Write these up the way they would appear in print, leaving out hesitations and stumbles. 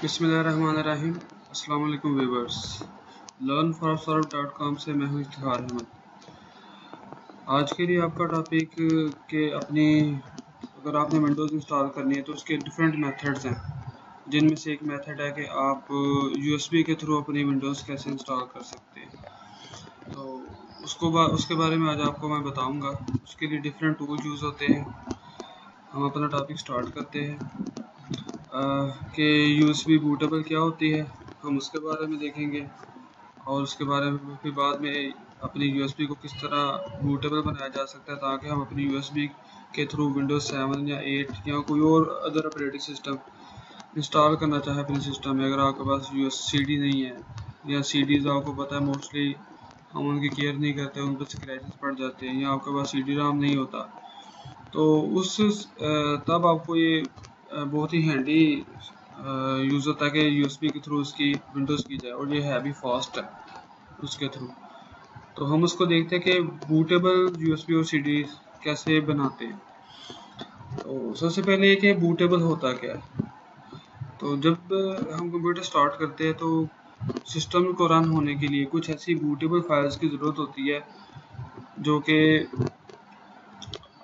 बिस्मिल्लाहिर्रहमानिर्रहीम। अस्सलाम वालेकुम व्यूअर्स। learnforsolve.com से मैं हूँ इफ्तिखार अहमद। आज के लिए आपका टॉपिक के अगर आपने विंडोज़ इंस्टॉल करनी है तो उसके डिफरेंट मेथड्स हैं, जिनमें से एक मेथड है कि आप यूएसबी के थ्रू अपनी विंडोज़ कैसे इंस्टॉल कर सकते हैं। तो उसके बारे में आज आपको मैं बताऊंगा। उसके लिए डिफरेंट टूल यूज़ होते हैं। हम अपना टॉपिक स्टार्ट करते हैं कि यूएसबी बूटेबल क्या होती है, हम उसके बारे में देखेंगे। और उसके बारे में फिर बाद में अपनी यूएसबी को किस तरह बूटेबल बनाया जा सकता है ताकि हम अपनी यूएसबी के थ्रू विंडोज़ 7 या 8 या कोई और अदर ऑपरेटिंग सिस्टम इंस्टॉल करना चाहे अपने सिस्टम में। अगर आपके पास CD नहीं है या CDs, आपको पता है मोस्टली हम उनकी केयर नहीं करते, उन पर स्क्रैचेस पड़ जाते हैं, या आपके पास CD RAM नहीं होता, तो तब आपको ये बहुत ही हैंडी यूज़ होता है कि यूएसबी के थ्रू उसकी विंडोज़ की जाए, और ये है भी फास्ट है उसके थ्रू। तो हम उसको देखते हैं कि बूटेबल यूएसबी और CD कैसे बनाते हैं। तो सबसे पहले ये कि बूटेबल होता क्या है। तो जब हम कंप्यूटर स्टार्ट करते हैं तो सिस्टम को रन होने के लिए कुछ ऐसी बूटेबल फाइल्स की ज़रूरत होती है जो कि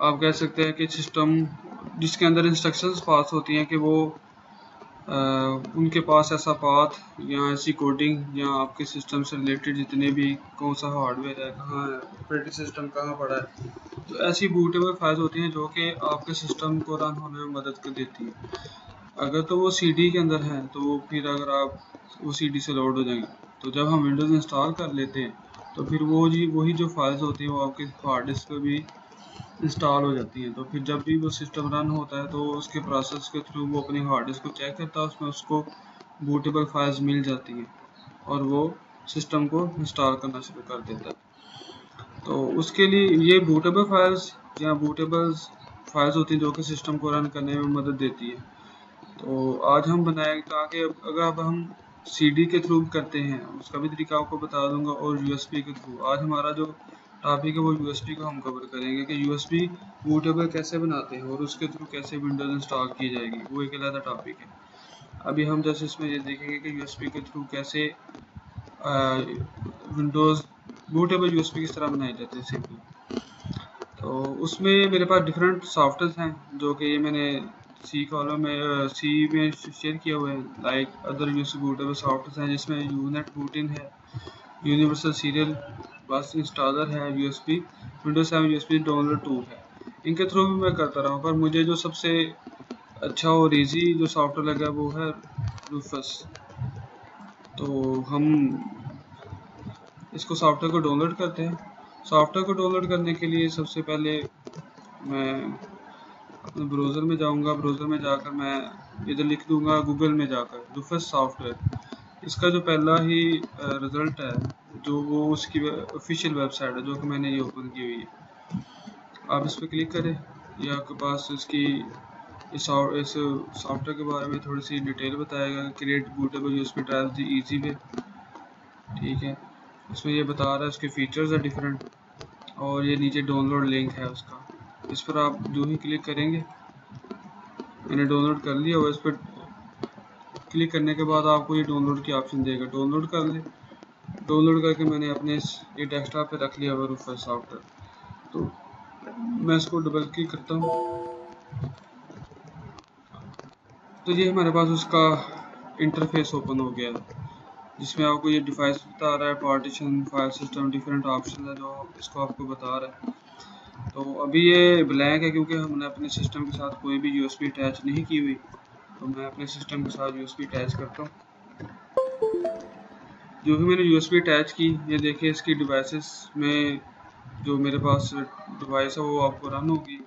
आप कह सकते हैं कि सिस्टम जिसके अंदर इंस्ट्रक्शंस पास होती हैं कि वो उनके पास ऐसा पाथ या ऐसी कोडिंग या आपके सिस्टम से रिलेटेड जितने भी कौन सा हार्डवेयर है, कहाँ है ऑपरेटिंग सिस्टम, कहाँ पड़ा है, तो ऐसी बूटेबल फाइल्स होती हैं जो कि आपके सिस्टम को रन होने में मदद कर देती है। अगर तो वो CD के अंदर है तो फिर अगर आप वो CD से लोड हो जाएंगे, तो जब हम विंडोज़ इंस्टॉल कर लेते हैं तो फिर वही जो फाइल्स होती हैं वो आपके हार्ड डिस्क पर भी इंस्टॉल हो जाती हैं। तो फिर जब भी वो सिस्टम रन होता है तो उसके प्रोसेस के थ्रू वो अपनी हार्ड डिस्क को चेक करता है, उसमें उसको बूटेबल फाइल्स मिल जाती हैं और वो सिस्टम को इंस्टॉल करना शुरू कर देता है। तो उसके लिए ये बूटेबल फाइल्स या बूटेबल फाइल्स होती हैं जो कि सिस्टम को रन करने में मदद देती है। तो आज हम बनाएंगे ताकि अगर अब हम CD के थ्रू करते हैं उसका भी तरीका आपको बता दूंगा, और USB के थ्रू। आज हमारा जो टॉपिक है वो USB को हम कवर करेंगे कि USB बूटेबल कैसे बनाते हैं और उसके थ्रू कैसे विंडोज इंस्टॉल की जाएगी, वो एक अलग टॉपिक है। अभी हम जैसे इसमें ये देखेंगे कि USB के थ्रू कैसे विंडोज बूटेबल USB किस तरह बनाए जाते हैं सिंपली। तो उसमें मेरे पास डिफरेंट सॉफ्टवेयर हैं जो कि ये मैंने सी में शेयर किए हुए हैं, like other USB bootable software हैं जिसमें यूनेट बूटिन है, यूनिवर्सल सीरियल बस इंस्टॉलर है, USB Windows 7 USB download tool है। इनके थ्रू भी मैं करता रहा हूँ, पर मुझे जो सबसे अच्छा और इजी जो सॉफ्टवेयर लगा वो है रूफस। तो हम इसको सॉफ्टवेयर को डाउनलोड करते हैं। सॉफ्टवेयर को डाउनलोड करने के लिए सबसे पहले मैं अपने ब्राउज़र में जाऊंगा। ब्राउज़र में जाकर मैं इधर लिख दूंगा गूगल में जाकर रूफस सॉफ्टवेयर। इसका जो पहला ही रिज़ल्ट है जो वो उसकी ऑफिशियल वेबसाइट है जो कि मैंने ये ओपन की हुई है। आप इस पर क्लिक करें, ये आपके पास इसकी इस सॉफ्टवेयर के बारे में थोड़ी सी डिटेल बताएगा। Create bootable USB drive the easy way, ठीक है। इसमें ये बता रहा है उसके फीचर्स है डिफरेंट, और ये नीचे डाउनलोड लिंक है उसका। इस पर आप जो ही क्लिक करेंगे, मैंने डाउनलोड कर लिया और इस पर क्लिक करने के बाद आपको ये डाउनलोड की ऑप्शन देगा, डाउनलोड कर ले। डाउनलोड करके मैंने अपने ये डेस्कटॉप पे रख लिया हुआ रूफस सॉफ्टवेयर। तो मैं इसको डबल क्लिक करता हूँ तो ये हमारे पास उसका इंटरफेस ओपन हो गया है जिसमें आपको ये डिवाइस बता रहा है, partition, file system, different option है जो इसको आपको बता रहा है। तो अभी ये ब्लैंक है क्योंकि हमने अपने सिस्टम के साथ कोई भी यूएसबी अटैच नहीं की हुई। तो मैं अपने सिस्टम के साथ यूएसबी अटैच करता हूँ। जो भी मैंने यूएसबी अटैच की, ये देखिए इसकी डिवाइसेस में जो मेरे पास डिवाइस है वो आपको रन होगी।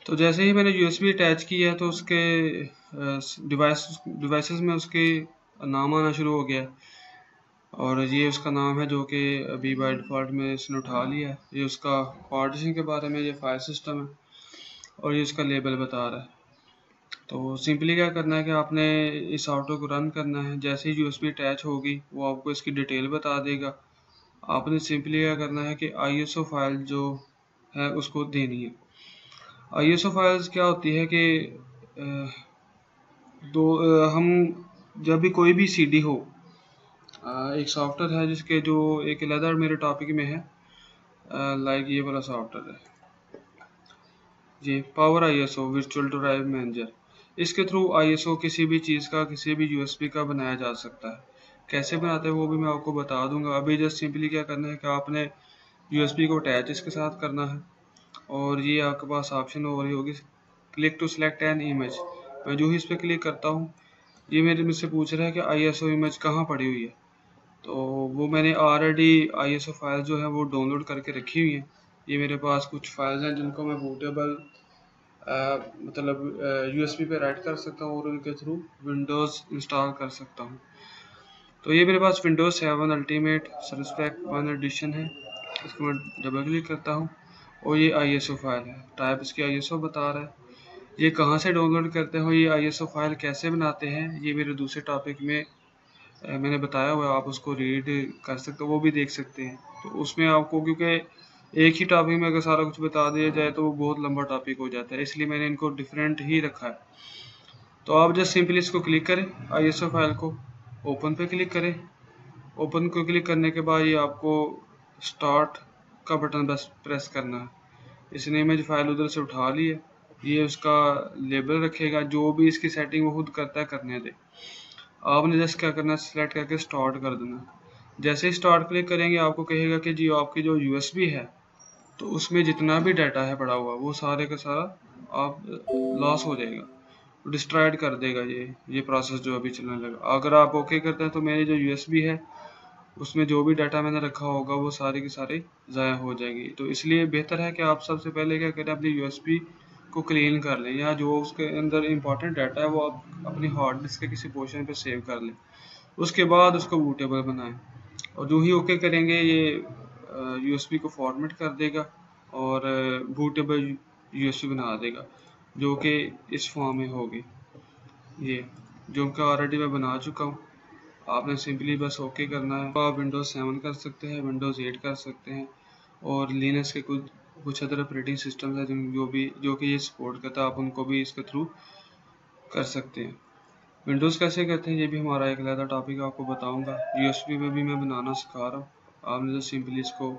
तो जैसे ही मैंने यूएसबी अटैच किया है तो उसके डिवाइसेस में उसके नाम आना शुरू हो गया, और ये उसका नाम है जो कि अभी बाय डिफ़ॉल्ट में इसने उठा लिया है। ये उसका पार्टीशन के बारे में, ये फाइल सिस्टम है, और ये इसका लेबल बता रहा है। तो सिंपली क्या करना है कि आपने इस सॉफ्टवेयर को रन करना है। जैसे ही यूएसबी अटैच होगी वो आपको इसकी डिटेल बता देगा। आपने सिंपली क्या करना है कि ISO फाइल जो है उसको देनी है। ISO फाइल्स क्या होती है कि हम जब भी कोई भी सीडी हो, एक सॉफ्टवेयर है जिसके जो एक अलग मेरे टॉपिक में है, लाइक ये वाला सॉफ्टवेयर है जी, power ISO virtual drive manager. इसके थ्रू आईएसओ किसी भी चीज़ का, किसी भी यूएसबी का बनाया जा सकता है। कैसे बनाते हैं वो भी मैं आपको बता दूंगा। अभी जस्ट सिंपली क्या करना है कि आपने यूएसबी को अटैच इसके साथ करना है, और ये आपके पास ऑप्शन हो रही होगी click to select an image. मैं जो ही इस पर क्लिक करता हूँ, ये मेरे मुझसे पूछ रहा है कि आईएसओ इमेज कहाँ पड़ी हुई है। तो वो मैंने ऑलरेडी आईएसओ फाइल जो है वो डाउनलोड करके रखी हुई है। ये मेरे पास कुछ फाइल्स हैं जिनको मैं बूटेबल मतलब यूएसबी पे राइट कर सकता हूँ और उनके थ्रू विंडोज़ इंस्टॉल कर सकता हूँ। तो ये मेरे पास विंडोज़ 7 अल्टीमेट सर्विसपैक 1 एडिशन है। इसको मैं डबल क्लिक करता हूँ और ये आईएसओ फाइल है, टाइप इसकी आईएसओ बता रहा है। ये कहाँ से डाउनलोड करते हो, ये आईएसओ फाइल कैसे बनाते हैं, ये मेरे दूसरे टॉपिक में मैंने बताया हुआ है। आप उसको रीड कर सकते हो, वो भी देख सकते हैं। तो उसमें आपको, क्योंकि एक ही टॉपिक में अगर सारा कुछ बता दिया जाए तो वो बहुत लंबा टॉपिक हो जाता है, इसलिए मैंने इनको डिफरेंट ही रखा है। तो आप जस्ट सिंपली इसको क्लिक करें, आईएसओ फाइल को ओपन पे क्लिक करें। ओपन को क्लिक करने के बाद ये आपको स्टार्ट का बटन बस प्रेस करना है। इसने इमेज फाइल उधर से उठा ली है, ये उसका लेबल रखेगा, जो भी इसकी सेटिंग वो खुद करता है करने दे। आपने जस्ट क्या करना है, सिलेक्ट करके स्टार्ट कर देना। जैसे ही स्टार्ट क्लिक करेंगे आपको कहेगा कि जी आपकी जो यूएसबी है, तो उसमें जितना भी डाटा है पड़ा हुआ वो सारे का सारा आप लॉस हो जाएगा, डिस्ट्रॉयड कर देगा ये प्रोसेस जो अभी चलने लगा। अगर आप ओके करते हैं तो मेरी जो यूएसबी है उसमें जो भी डाटा मैंने रखा होगा वो सारे के सारे ज़ाया हो जाएगी। तो इसलिए बेहतर है कि आप सबसे पहले क्या करें, अपनी यूएसबी को क्लीन कर लें, या जो उसके अंदर इंपॉर्टेंट डाटा है वो आप अपनी हार्ड डिस्क के किसी पोर्शन पे सेव कर लें। उसके बाद उसको बूटेबल बनाएं, और जो ही ओके करेंगे ये यूएसबी को फॉर्मेट कर देगा और बूटेबल यूएसबी बना देगा, जो कि इस फॉर्म में होगी। ये जो कि ऑलरेडी मैं बना चुका हूँ। आपने सिंपली बस ओके करना है। आप विंडोज़ 7 कर सकते हैं, विंडोज़ 8 कर सकते हैं, और लिनक्स के कुछ अदर ऑपरेटिंग सिस्टम है जो कि ये सपोर्ट करता है, आप उनको भी इसके थ्रू कर सकते हैं। विंडोज़ कैसे करते हैं ये भी हमारा एक अलग टॉपिक आपको बताऊंगा। यूएसबी में भी मैं बनाना सिखा रहा हूँ, आपने तो सिंपली इसको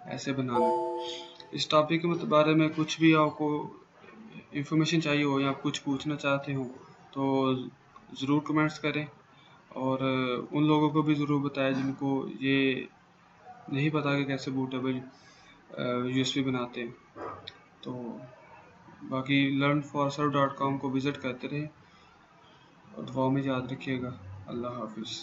ऐसे बनाना है। इस टॉपिक के बारे में कुछ भी आपको इंफॉर्मेशन चाहिए हो या आप कुछ पूछना चाहते हो तो ज़रूर कमेंट्स करें, और उन लोगों को भी ज़रूर बताएं जिनको ये नहीं पता कि कैसे बूटेबल यूएसबी बनाते हैं। तो बाकी learnforserve.com को विज़िट करते रहें और दुआ में याद रखिएगा। अल्लाह हाफिज़।